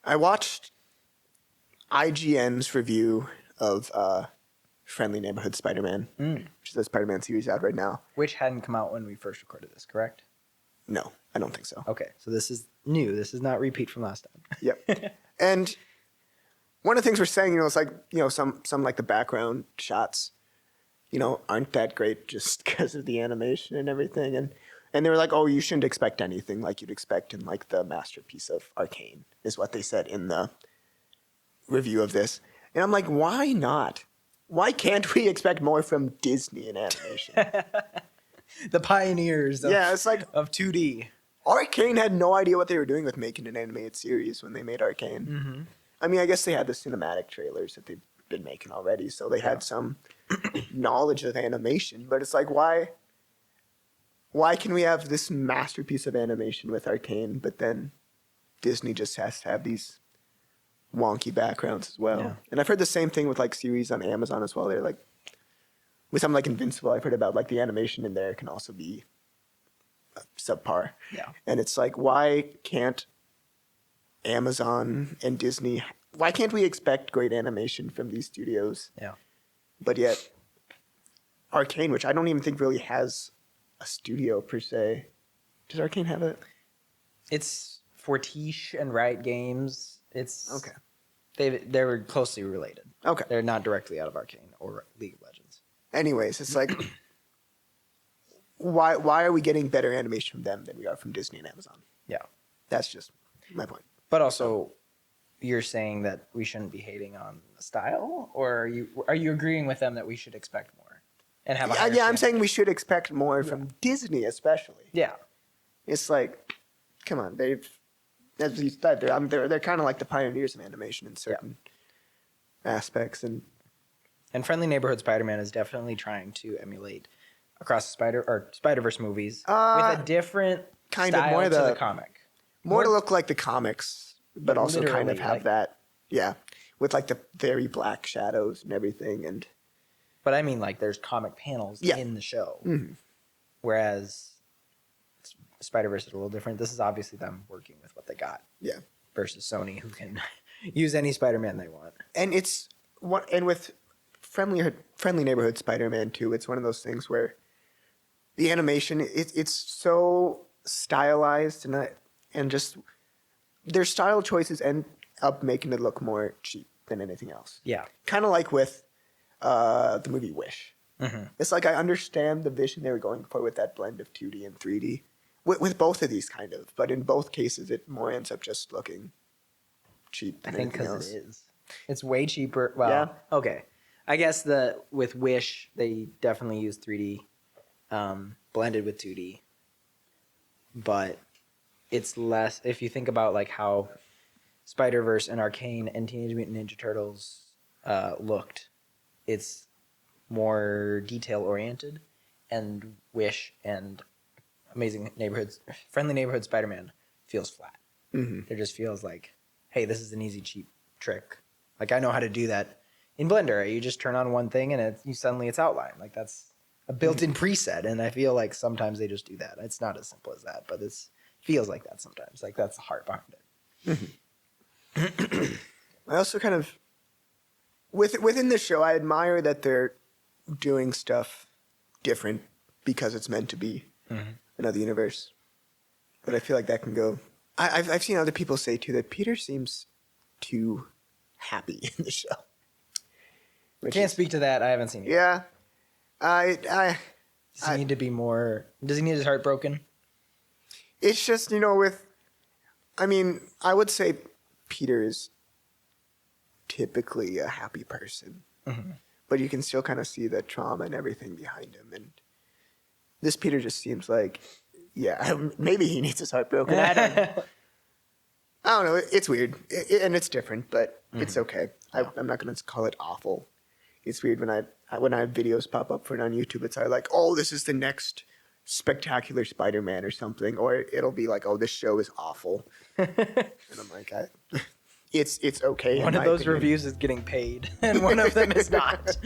I watched IGN's review of Friendly Neighborhood Spider-Man, which is the Spider-Man series out right now. Which hadn't come out when we first recorded this, correct? No, I don't think so. Okay, so this is new. This is not repeat from last time. Yep. And one of the things we're saying, it's like, some like the background shots, aren't that great just because of the animation and everything. And they were like, oh, you shouldn't expect anything like you'd expect in like the masterpiece of Arcane, is what they said in the review of this. And I'm like, why not? Why can't we expect more from Disney in animation? The pioneers it's like of 2D. Arcane had no idea what they were doing with making an animated series when they made Arcane. Mm-hmm. I mean, I guess they had the cinematic trailers that they've been making already, so they had some knowledge of animation. But it's like, why can we have this masterpiece of animation with Arcane, but then Disney just has to have these wonky backgrounds as well? Yeah. And I've heard the same thing with like series on Amazon as well. They're like, with something like Invincible, I've heard about like the animation in there can also be subpar. Yeah. And it's like, why can't Amazon and Disney, why can't we expect great animation from these studios? Yeah. But yet, Arcane, which I don't even think really has a studio per se. Does Arcane have it? It's Fortiche and Riot Games. It's okay. They're closely related. Okay. They're not directly out of Arcane or League of Legends. Anyways, it's like, why are we getting better animation from them than we are from Disney and Amazon? Yeah. That's just my point. But also, you're saying that we shouldn't be hating on the style, or are you agreeing with them that we should expect more and have a higher I'm standard? saying we should expect more from Disney, especially. Yeah. It's like, come on, as you said, they're kind of like the pioneers of animation in certain aspects, and Friendly Neighborhood Spider-Man is definitely trying to emulate Across the Spider-Verse movies with a different kind style of more to the comic. More to look like the comics, but also kind of literally, have that, with like the very black shadows and everything. But I mean, like, there's comic panels in the show, whereas Spider-Verse is a little different. This is obviously them working with what they got. Yeah. Versus Sony, who can use any Spider-Man they want. And with Friendly Neighborhood Spider-Man 2, it's one of those things where the animation, it's so stylized and just their style choices end up making it look more cheap than anything else. Yeah. Kind of like with the movie Wish. Mm-hmm. It's like I understand the vision they were going for with that blend of 2D and 3D. With both of these, kind of. But in both cases, it more ends up just looking cheap than anything else. I think because it is. It's way cheaper. Well, okay. I guess with Wish, they definitely use 3D blended with 2D. But it's less, if you think about like how Spider-Verse and Arcane and Teenage Mutant Ninja Turtles looked, it's more detail-oriented, and Wish and Friendly Neighborhood Spider-Man feels flat. Mm-hmm. It just feels like, hey, this is an easy, cheap trick. Like, I know how to do that in Blender. You just turn on one thing and suddenly it's outlined. Like, that's a built-in preset, and I feel like sometimes they just do that. It's not as simple as that, but it feels like that sometimes. Like, that's the heart behind it. Mm-hmm. I also kind of, within this show, I admire that they're doing stuff different because it's meant to be another universe. But I feel like that can go. I've seen other people say too that Peter seems too happy in the show. Can't speak to that. I haven't seen it. Yeah, Does he need to be more? Does he need his heart broken? It's just I would say Peter is typically a happy person, but you can still kind of see the trauma and everything behind him. And this Peter just seems like, maybe he needs his heart broken. I don't know. It's weird, and it's different, but it's okay. I'm not going to call it awful. It's weird when I have videos pop up for it on YouTube. It's like, oh, this is the next spectacular Spider-Man or something, or it'll be like, oh, this show is awful, and I'm like, it's okay. One of those reviews is getting paid, and one of them is not.